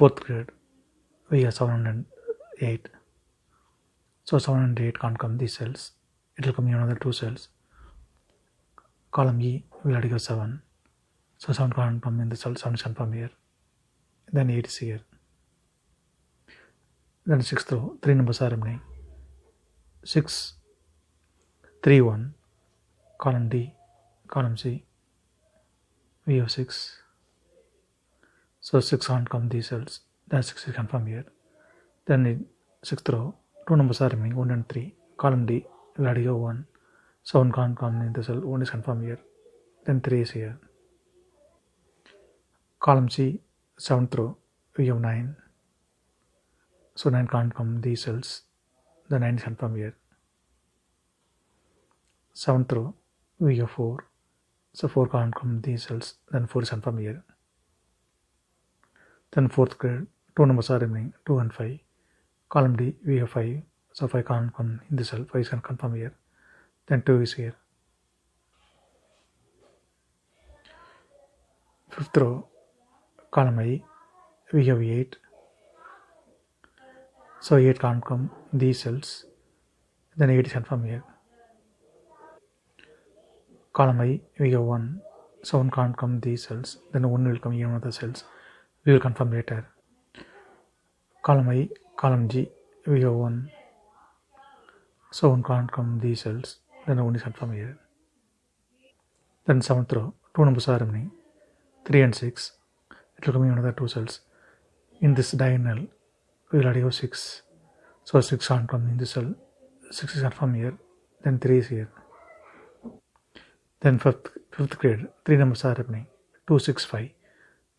Fourth grade, we have 708. So 708 can't come these cells. It will come in another 2 cells. Column E will already go 7. So 7 can't come in the cell, 7 is confirmed here. Then 8 is here. Then 6th row, 3 numbers are remaining. 6, 3, 1. Column D, column C. We have 6. So 6 can't come these cells. Then 6 is confirmed here. Then in 6th row, 2 numbers are remaining, 1 and 3. Column D will already go 1. So 1 can't come in the cell, 1 is confirmed here. Then 3 is here. Column C, 7th row, we have 9. So 9 can't come these cells. The 9 is confirmed here. 7th row, we have 4. So 4 can't come these cells. Then 4 is confirmed here. Then 4th grade, 2 numbers are remaining, 2 and 5. Column D, we have 5. So 5 can't come in the cell. 5 is confirmed here. Then 2 is here. 5th row, column I, we have 8. So 8 can't come these cells. Then 8 is confirmed here. Column I, we have 1. So 1 can't come these cells. Then 1 will come in another cells. We will confirm later. Column I, column G, we have 1. So 1 can't come these cells. Then 1 is confirmed here. Then 7th row, 2 numbers are remaining, 3 and 6. It will come in another 2 cells. In this diagonal, we will already have 6. So 6 can't come in this cell. 6 is confirmed here. Then 3 is here. Then 5th grade, 3 numbers are remaining, 2, 6, 5.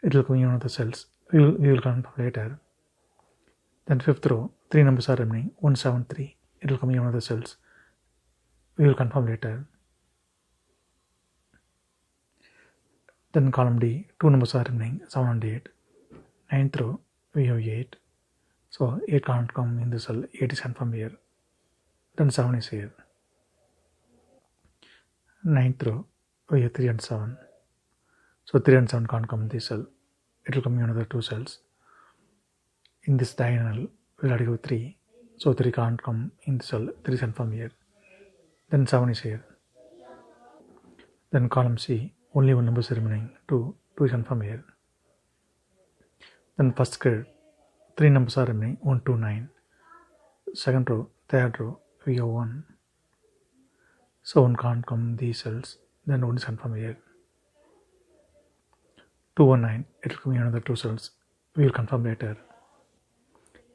It will come in another cells. We will confirm later. Then 5th row, 3 numbers are remaining, 1, 7, 3. It will come in another cells. We will confirm later. Then column D, 2 numbers are remaining, 7 and 8. 9th row, we have 8. So 8 can't come in the cell, 8 is confirmed here. Then 7 is here. 9th row, we have 3 and 7. So 3 and 7 can't come in this cell. It will come in another 2 cells. In this diagonal, we will already have 3. So 3 can't come in the cell, 3 is confirmed here. Then 7 is here. Then column C, only 1 number is remaining, 2. 2 is confirmed here. Then 1st grade, 3 numbers are remaining, 1, 2, 9. 2nd row, 3rd row, we have 1. So 1 can't come these cells. Then 1 is confirmed here. 2, 1, 9. It will come in another 2 cells. We will confirm later.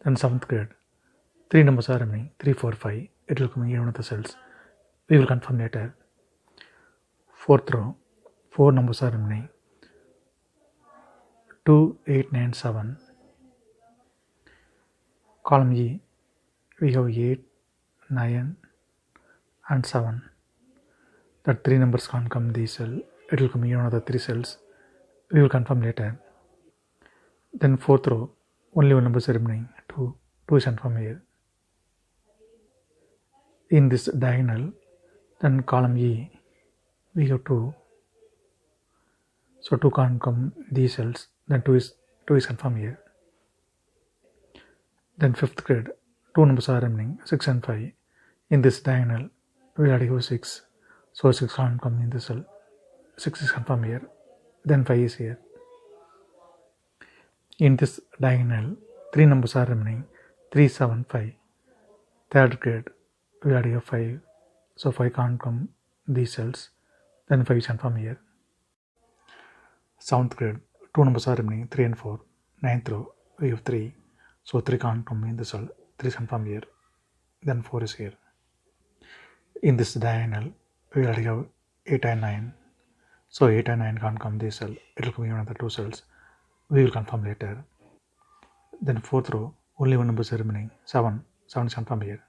Then 7th grade, 3 numbers are remaining, 3, 4, 5. It will come in another cells. We will confirm later. 4th row, 4 numbers are remaining, 2, 8, 9, 7. Column E, we have 8, 9 and 7. That 3 numbers can't come these cells. It will come in another 3 cells. We will confirm later. Then 4th row, only 1 number is remaining, 2. 2 is confirmed here. In this diagonal, then column E, we have 2. So 2 can't come these cells. Then 2 is confirmed here. Then 5th grade, 2 numbers are remaining, 6 and 5. In this diagonal, we already have 6. So 6 can't come in the cell. 6 is confirmed here. Then 5 is here. In this diagonal, 3 numbers are remaining, 3, 7, 5. 3rd grade, we already have 5. So 5 can't come these cells. Then 5 is confirmed here. 7th grade, 2 numbers are remaining, 3 and 4. 9th row, we have 3. So 3 can't come in the cell. 3 is confirmed here. Then 4 is here. In this diagonal, we already have 8 and 9. So 8 and 9 can't come this cell. It will come in another 2 cells. We will confirm later. Then 4th row, only 1 number is remaining, 7. 7 is confirmed here.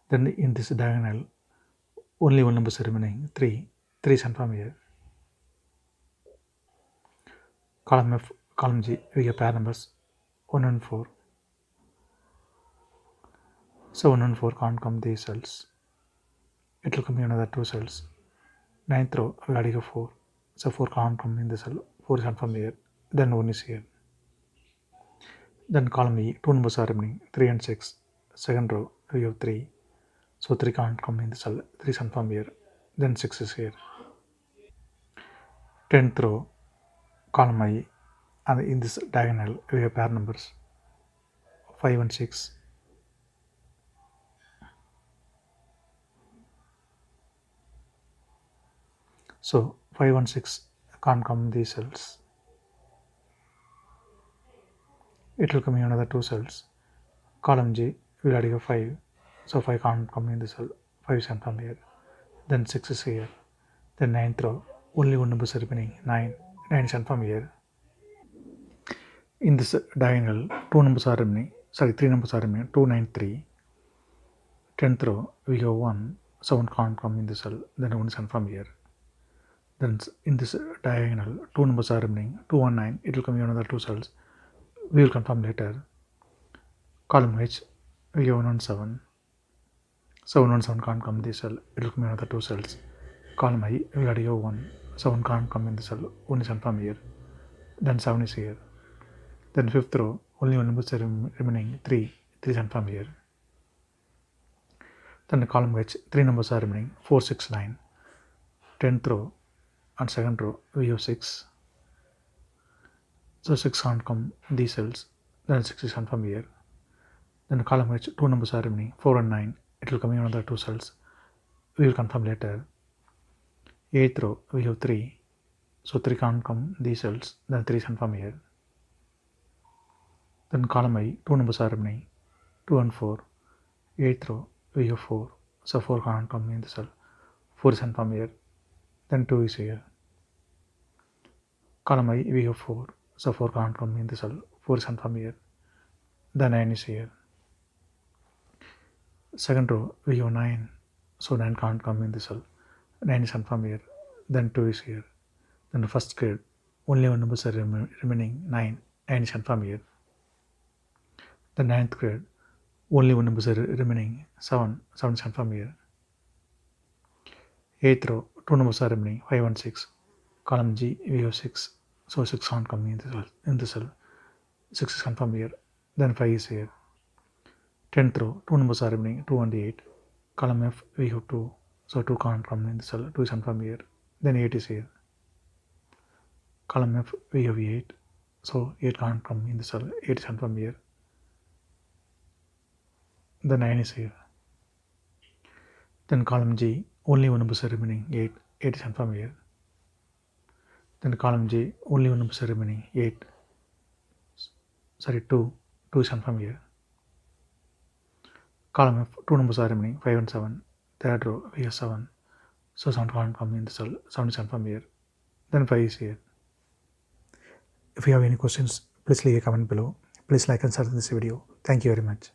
Then in this diagonal, only 1 number is remaining, 3. 3 is confirmed here. Column F, column G, we have pair numbers 1 and 4. So 1 and 4 can't come these cells. It will come in another 2 cells. 9th row, we already have 4. So 4 can't come in the cell. 4 is confirmed here. Then 1 is here. Then column E, two numbers are remaining, 3 and 6. Second row, we have 3. So 3 can't come in the cell, 3 is confirmed here. Then 6 is here. 10th row, column I, and in this diagonal, we have pair numbers, 5 and 6. So 5 and 6 can't come in these cells. It will come in another 2 cells. Column G, we already have 5. So 5 can't come in the cell, 5 is confirmed here. Then 6 is here. Then 9th row, only one number is remaining, 9. 9 is confirmed here. In this diagonal, 2 numbers are remaining, 3 numbers are remaining, 2, 9, 3. 10th row, we have 1, so 1 can't come in the cell, then 1 is confirmed here. Then in this diagonal, 2 numbers are remaining, 2, 1, 9, it will come in another 2 cells, we will confirm later. Column H, we have 1 and 7, so 1 and 7 can't come in the cell, it will come in another 2 cells. Column I, we already have 1, so 1 can't come in the cell, 1 is confirmed here. Then 7 is here. Then 5th row, only one number is remaining, 3, 3 is confirmed here. Then the column H, 3 numbers are remaining, 4, 6, 9. 10th row and 2nd row, we have 6. So 6 can't come in these cells, then 6 is confirmed here. Then the column H, 2 numbers are remaining, 4 and 9. It will come in another 2 cells, we will confirm later. 8th row, we have 3. So 3 can't come in these cells, then 3 is confirmed here. Then column I, 2 numbers are remaining, 2 and 4. 8th row, we have 4. So 4 can't come in the cell, 4 is confirmed here. Then 2 is here. Column I, we have 4. So 4 can't come in the cell, 4 is confirmed here. Then 9 is here. Second row, we have 9. So 9 can't come in the cell, 9 is confirmed here. Then 2 is here. Then the first grade, only one number is remaining, 9. 9 is confirmed here. The 9th grade, only one number is remaining, 7. 7 is confirmed here. 8th row, 2 numbers are remaining, 5 and 6. Column G, we have 6. So 6 can't come in the cell. 6 is confirmed here. Then 5 is here. 10th row, 2 numbers are remaining, 2 and 8. Column F, we have 2. So 2 can't come in the cell, 2 is confirmed here. Then 8 is here. Column F, we have 8. So 8 can't come in the cell, 8 is confirmed here. The 9 is here. Then column G, only one number is remaining, 8. 8 is confirmed here. Then column J, only one number is remaining, 2. 2 is confirmed here. Column F, 2 numbers are remaining, 5 and 7. Third row, we have 7. So 7 can't come in the cell, 7 is confirmed here. Then 5 is here. If you have any questions, please leave a comment below. Please like and share this video. Thank you very much.